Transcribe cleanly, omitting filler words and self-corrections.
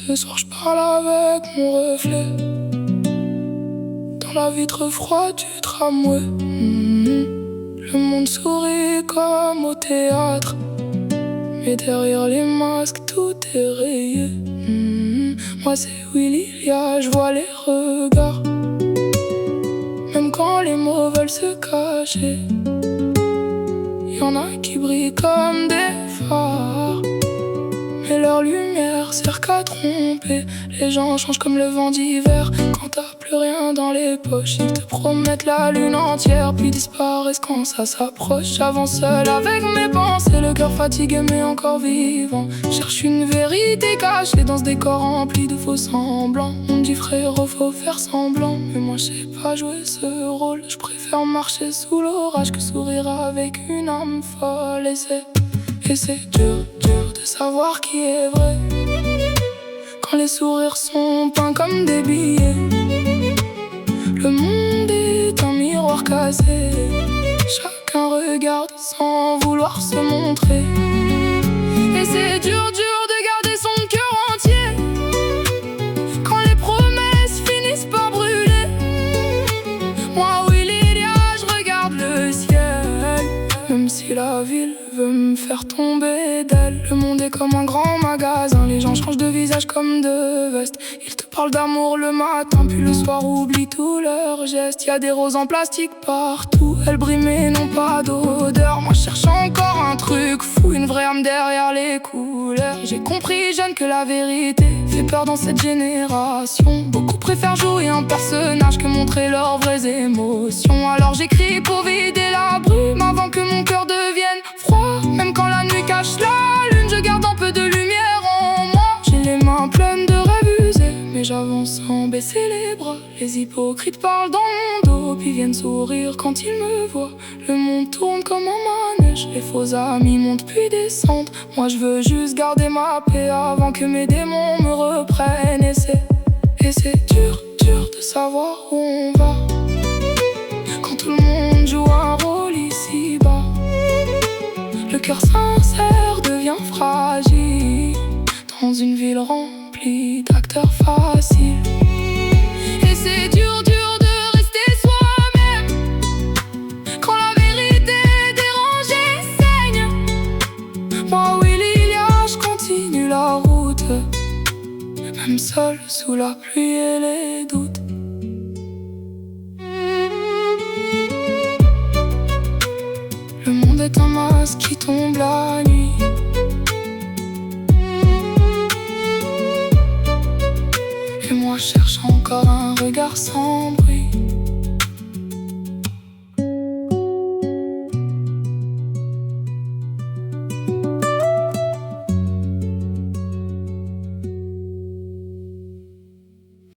Ce soir je parle avec mon reflet dans la vitre froide du tramway. Le monde sourit comme au théâtre, mais derrière les masques tout est rayé. Moi c'est Willy, je vois les regards, même quand les mots veulent se cacher. Y'en a qui brillent comme des phares, mais leur lumière sert qu'à tromper. Les gens changent comme le vent d'hiver. Quand t'as plus rien dans les poches, ils te promettent la lune entière, puis disparaissent quand ça s'approche. J'avance seul avec mes pensées, le cœur fatigué mais encore vivant. Cherche une vérité cachée dans ce décor rempli de faux semblants. On me dit frérot faut faire semblant, mais moi je sais pas jouer ce rôle. Je préfère marcher sous l'orage que sourire avec une âme folle. Et c'est dur de savoir qui est vrai quand les sourires sont peints comme des billets. Le monde est un miroir cassé, chacun regarde sans vouloir se montrer. Et c'est dur de garder son cœur entier quand les promesses finissent par brûler. Moi oui Lydia, je regarde le ciel, même si la ville veut me faire tomber d'elle. Le monde est comme un grand magasin, les gens changent de visage comme de veste. Ils te parlent d'amour le matin, puis le soir oublient tous leurs gestes. Y'a des roses en plastique partout, elles brillent mais n'ont pas d'odeur. Moi je cherche encore un truc fou, une vraie âme derrière les couleurs. J'ai compris jeune que la vérité fait peur dans cette génération. Beaucoup préfèrent jouer un personnage que montrer leurs vraies émotions. Alors j'écris pour vider la brume avant que mon cœur devienne froid. Même quand la nuit cache la lune, je garde un peu de lumière en moi. J'ai les mains pleines de rêves usés, mais j'avance sans baisser les bras. Les hypocrites parlent dans mon dos, puis viennent sourire quand ils me voient. Le monde tourne comme un manège, les faux amis montent puis descendent. Moi je veux juste garder ma paix avant que mes démons me reprennent. Et c'est dur de savoir où on va quand tout le monde joue un rôle ici-bas. Le cœur sincère devient fragile dans une ville remplie d'acteurs faciles. Et c'est dur de rester soi-même quand la vérité dérangée saigne. Moi oui Lilia, je continue la route, même seul sous la pluie et les doutes. Le monde est un masque qui tombe la nuit. Et moi je cherche encore un regard sans bruit.